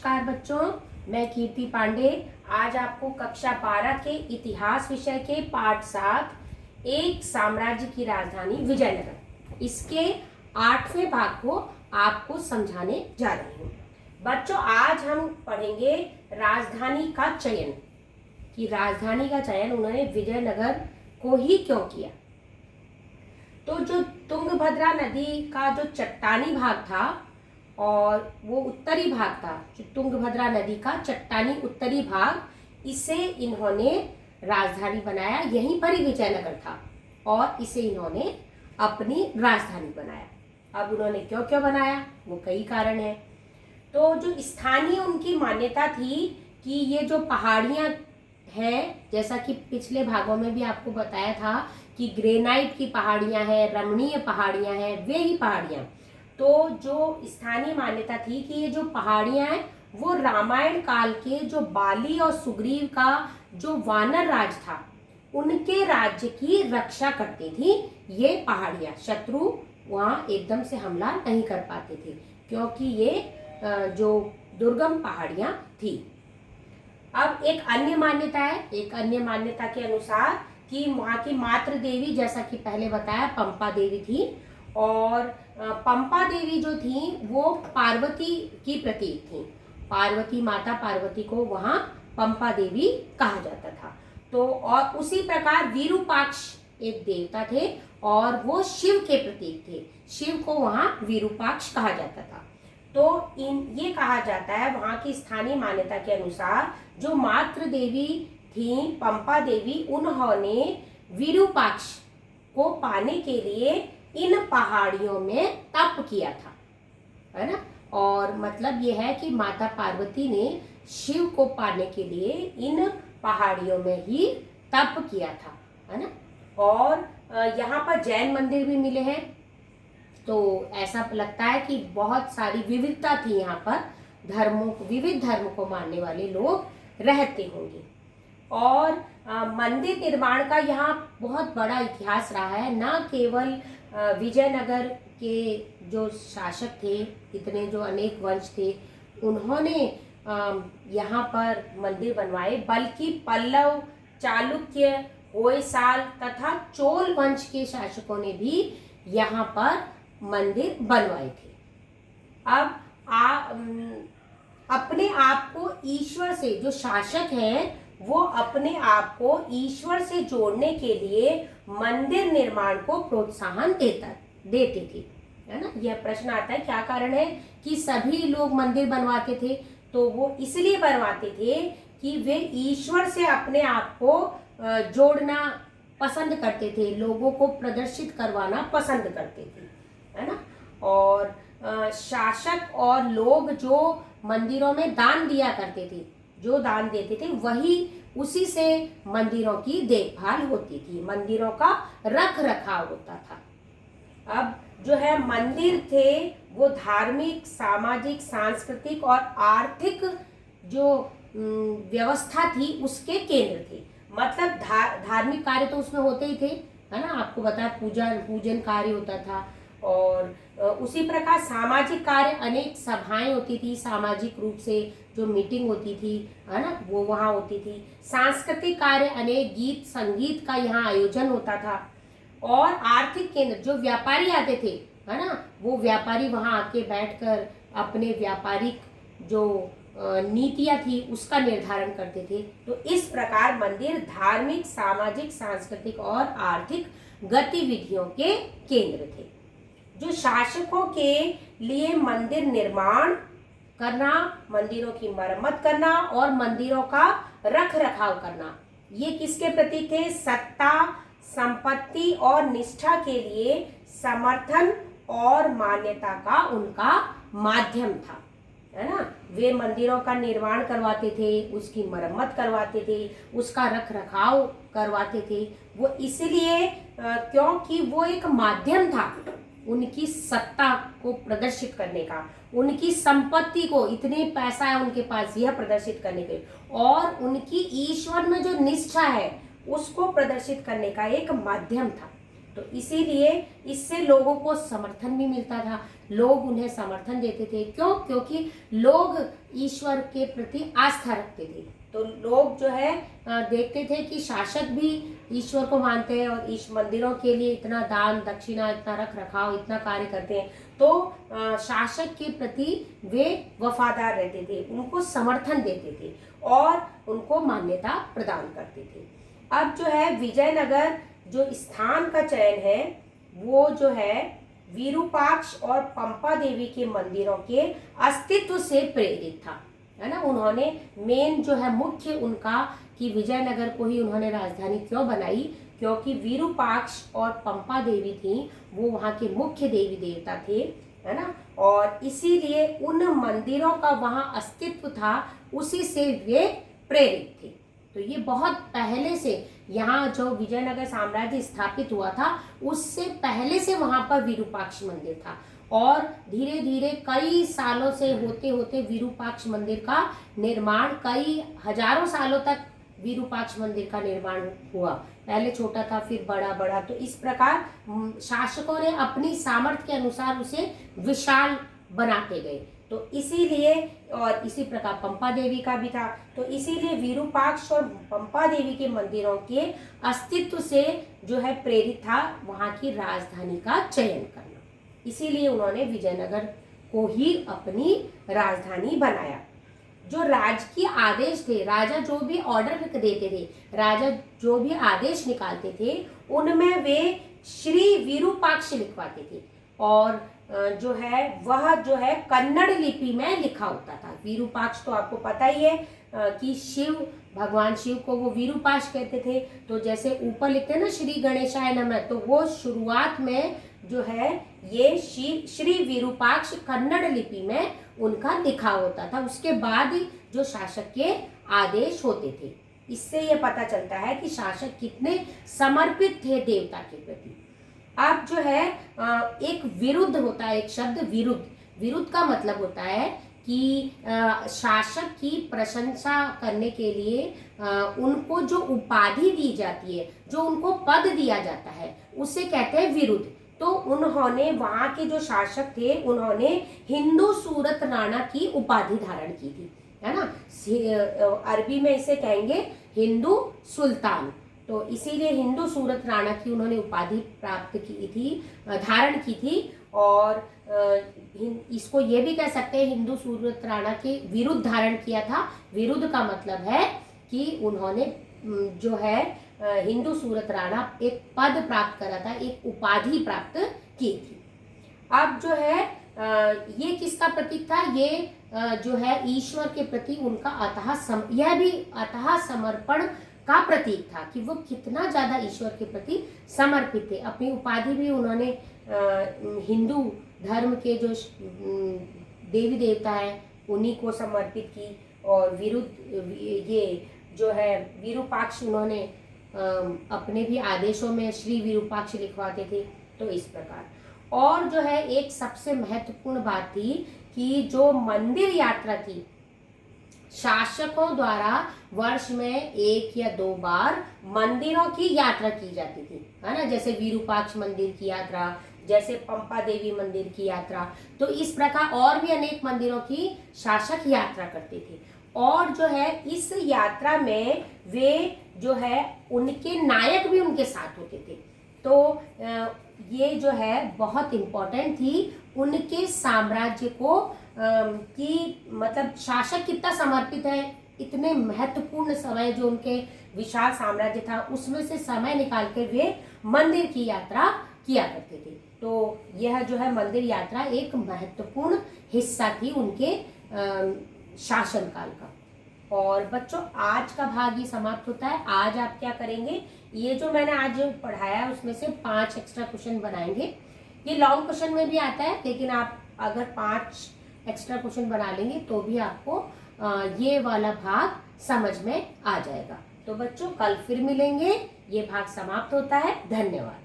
नमस्कार बच्चों, मैं कीर्ति पांडे आज आपको कक्षा 12 के इतिहास विषय के पाठ 7 एक साम्राज्य की राजधानी विजयनगर इसके 8वें भाग को आपको समझाने जा रही हूँ। बच्चों, आज हम पढ़ेंगे राजधानी का चयन कि राजधानी का चयन उन्होंने विजयनगर को ही क्यों किया। तो जो तुंगभद्रा नदी का जो चट्टानी भाग था और वो उत्तरी भाग था, जो तुंगभद्रा नदी का चट्टानी उत्तरी भाग, इसे इन्होंने राजधानी बनाया। यहीं पर ही विजयनगर था और इसे इन्होंने अपनी राजधानी बनाया। अब उन्होंने क्यों क्यों बनाया, वो कई कारण है। तो जो स्थानीय उनकी मान्यता थी कि ये जो पहाड़ियाँ हैं, जैसा कि पिछले भागों में भी आपको बताया था कि ग्रेनाइट की पहाड़ियाँ हैं, रमणीय पहाड़ियाँ हैं, वे ही पहाड़ियाँ। तो जो स्थानीय मान्यता थी कि ये जो पहाड़ियाँ हैं वो रामायण काल के जो बाली और सुग्रीव का जो वानर राज था उनके राज्य की रक्षा करती थी। ये पहाड़ियाँ शत्रु वहाँ एकदम से हमला नहीं कर पाते थे क्योंकि ये जो दुर्गम पहाड़ियाँ थी। अब एक अन्य मान्यता है, एक अन्य मान्यता के अनुसार कि वहाँ की मातृ देवी, जैसा कि पहले बताया, पंपा देवी थी और पंपा देवी जो थी वो पार्वती की प्रतीक थी। पार्वती माता पार्वती को वहाँ पंपा देवी कहा जाता था। तो और उसी प्रकार विरूपाक्ष एक देवता थे और वो शिव के प्रतीक थे। शिव को वहाँ विरूपाक्ष कहा जाता था। तो ये कहा जाता है वहाँ की स्थानीय मान्यता के अनुसार जो मातृ देवी थी पंपा देवी, उन्होंने विरूपाक्ष को पाने के लिए इन पहाड़ियों में तप किया था, है ना। और मतलब ये है कि माता पार्वती ने शिव को पाने के लिए इन पहाड़ियों में ही तप किया था, है ना। और यहाँ पर जैन मंदिर भी मिले हैं। तो ऐसा लगता है कि बहुत सारी विविधता थी यहाँ पर, विविध धर्म को मानने वाले लोग रहते होंगे। और मंदिर निर्माण का यहाँ बहुत बड़ा इतिहास रहा है। न केवल विजयनगर के जो शासक थे, इतने जो अनेक वंश थे, उन्होंने यहाँ पर मंदिर बनवाए, बल्कि पल्लव, चालुक्य, होयसाल तथा चोल वंश के शासकों ने भी यहाँ पर मंदिर बनवाए थे। अब अपने आप को ईश्वर से, जो शासक हैं वो अपने आप को ईश्वर से जोड़ने के लिए मंदिर निर्माण को प्रोत्साहन देते थे, है ना। यह प्रश्न आता है क्या कारण है कि सभी लोग मंदिर बनवाते थे। तो वो इसलिए बनवाते थे कि वे ईश्वर से अपने आप को जोड़ना पसंद करते थे, लोगों को प्रदर्शित करवाना पसंद करते थे, है ना। और शासक और लोग जो मंदिरों में दान दिया करते थे, जो दान देते थे, वही उसी से मंदिरों की देखभाल होती थी, मंदिरों का रख रखाव होता था। अब जो है मंदिर थे वो धार्मिक, सामाजिक, सांस्कृतिक और आर्थिक जो व्यवस्था थी उसके केंद्र थे। मतलब धार्मिक कार्य तो उसमें होते ही थे, है ना। आपको बताया पूजन कार्य होता था। और उसी प्रकार सामाजिक कार्य, अनेक सभाएं होती थी, सामाजिक रूप से जो मीटिंग होती थी, है ना, वो वहाँ होती थी। सांस्कृतिक कार्य, अनेक गीत संगीत का यहाँ आयोजन होता था। और आर्थिक केंद्र, जो व्यापारी आते थे, है ना, वो व्यापारी वहाँ आके बैठकर अपने व्यापारिक जो नीतियाँ थी उसका निर्धारण करते थे। तो इस प्रकार मंदिर धार्मिक, सामाजिक, सांस्कृतिक और आर्थिक गतिविधियों के केंद्र थे। जो शासकों के लिए मंदिर निर्माण करना, मंदिरों की मरम्मत करना और मंदिरों का रख रखाव करना, ये किसके प्रतीक थे? सत्ता, संपत्ति और निष्ठा के लिए समर्थन और मान्यता का उनका माध्यम था, है ना। वे मंदिरों का निर्माण करवाते थे, उसकी मरम्मत करवाते थे, उसका रख रखाव करवाते थे। वो इसलिए क्योंकि वो एक माध्यम था उनकी सत्ता को प्रदर्शित करने का, उनकी संपत्ति को, इतने पैसा है उनके पास, यह प्रदर्शित करने के, और उनकी ईश्वर में जो निष्ठा है उसको प्रदर्शित करने का एक माध्यम था। तो इसीलिए इससे लोगों को समर्थन भी मिलता था, लोग उन्हें समर्थन देते थे। क्यों? क्योंकि लोग ईश्वर के प्रति आस्था रखते थे। तो लोग जो है देखते थे कि शासक भी ईश्वर को मानते हैं और इस मंदिरों के लिए इतना दान दक्षिणा, इतना रख रखाव, इतना कार्य करते हैं, तो शासक के प्रति वे वफादार रहते थे, उनको समर्थन देते थे और उनको मान्यता प्रदान करते थे। अब जो है विजयनगर जो स्थान का चयन है वो जो है विरूपाक्ष और पंपा देवी के मंदिरों के अस्तित्व से प्रेरित था, है ना। उन्होंने मेन जो है मुख्य उनका कि विजयनगर को ही उन्होंने राजधानी क्यों बनाई, क्योंकि विरूपाक्ष और पंपा देवी थी, वो वहाँ के मुख्य देवी देवता थे, है ना। और इसीलिए उन मंदिरों का वहाँ अस्तित्व था, उसी से वे प्रेरित थे। तो ये बहुत पहले से यहाँ जो विजयनगर साम्राज्य स्थापित हुआ था उससे पहले से वहाँ पर विरूपाक्ष मंदिर था और धीरे धीरे कई सालों से होते होते विरूपाक्ष मंदिर का निर्माण, कई हजारों सालों तक विरूपाक्ष मंदिर का निर्माण हुआ। पहले छोटा था, फिर बड़ा बड़ा। तो इस प्रकार शासकों ने अपनी सामर्थ्य के अनुसार उसे विशाल बनाते गए। तो इसीलिए, और इसी प्रकार पंपा देवी का भी था, तो इसीलिए विरूपाक्ष और पंपा देवी के मंदिरों के अस्तित्व से जो है प्रेरित था वहाँ की राजधानी का चयन करना। इसीलिए उन्होंने विजयनगर को ही अपनी राजधानी बनाया। जो राजकीय आदेश थे, राजा जो भी ऑर्डर देते थे, राजा जो भी आदेश निकालते थे, उनमें वे श्री विरूपाक्ष लिखवाते थे और जो है वह जो है कन्नड़ लिपि में लिखा होता था। विरूपाक्ष तो आपको पता ही है कि शिव, भगवान शिव को वो विरूपाक्ष कहते थे। तो जैसे ऊपर लिखते हैं ना श्री गणेशाय नमः, तो वो शुरुआत में जो है ये श्री विरूपाक्ष कन्नड़ लिपि में उनका लिखा होता था। उसके बाद जो शासक के आदेश होते थे, इससे ये पता चलता है कि शासक कितने समर्पित थे देवता के प्रति। अब जो है एक विरुद्ध होता है, एक शब्द विरुद्ध। विरुद्ध का मतलब होता है कि शासक की प्रशंसा करने के लिए उनको जो उपाधि दी जाती है, जो उनको पद दिया जाता है, उसे कहते हैं विरुद्ध। तो उन्होंने, वहाँ के जो शासक थे, उन्होंने हिंदू सूरत राणा की उपाधि धारण की थी, है ना। अरबी में इसे कहेंगे हिंदू सुल्तान। तो इसीलिए हिंदू सूरत राणा की उन्होंने उपाधि प्राप्त की थी, धारण की थी। और इसको ये भी कह सकते हैं हिंदू सूरत राणा के विरुद्ध धारण किया था। विरुद्ध का मतलब है कि उन्होंने जो है हिंदू सूरत राणा एक पद प्राप्त करा था, एक उपाधि प्राप्त की थी। अब जो है ये किसका प्रतीक था? ये जो है ईश्वर के प्रति उनका यह भी अतः समर्पण का प्रतीक था कि वो कितना ज्यादा ईश्वर के प्रति समर्पित थे। अपनी उपाधि भी उन्होंने हिंदू धर्म के जो देवी देवता है उन्हीं को समर्पित की। और ये जो है विरूपाक्ष, उन्होंने अपने भी आदेशों में श्री विरूपाक्ष लिखवाते थे। तो इस प्रकार, और जो है एक सबसे महत्वपूर्ण बात थी कि जो मंदिर यात्रा थी, शासकों द्वारा वर्ष में 1 या 2 बार मंदिरों की यात्रा की जाती थी, है ना। जैसे विरूपाक्ष मंदिर की यात्रा, जैसे पंपा देवी मंदिर की यात्रा। तो इस प्रकार और भी अनेक मंदिरों की शासक यात्रा करते थे। और जो है इस यात्रा में वे जो है उनके नायक भी उनके साथ होते थे। तो ये जो है बहुत इम्पोर्टेंट थी उनके साम्राज्य को कि मतलब शासक कितना समर्पित है। इतने महत्वपूर्ण समय जो उनके विशाल साम्राज्य था, उसमें से समय निकाल के वे मंदिर की यात्रा किया करते थे। तो यह जो है मंदिर यात्रा एक महत्वपूर्ण हिस्सा थी उनके शासन काल का। और बच्चों, आज का भाग ये समाप्त होता है। आज आप क्या करेंगे, ये जो मैंने आज पढ़ाया उसमें से 5 एक्स्ट्रा क्वेश्चन बनाएंगे। ये लॉन्ग क्वेश्चन में भी आता है, लेकिन आप अगर 5 एक्स्ट्रा क्वेश्चन बना लेंगे तो भी आपको ये वाला भाग समझ में आ जाएगा। तो बच्चों, कल फिर मिलेंगे। ये भाग समाप्त होता है। धन्यवाद।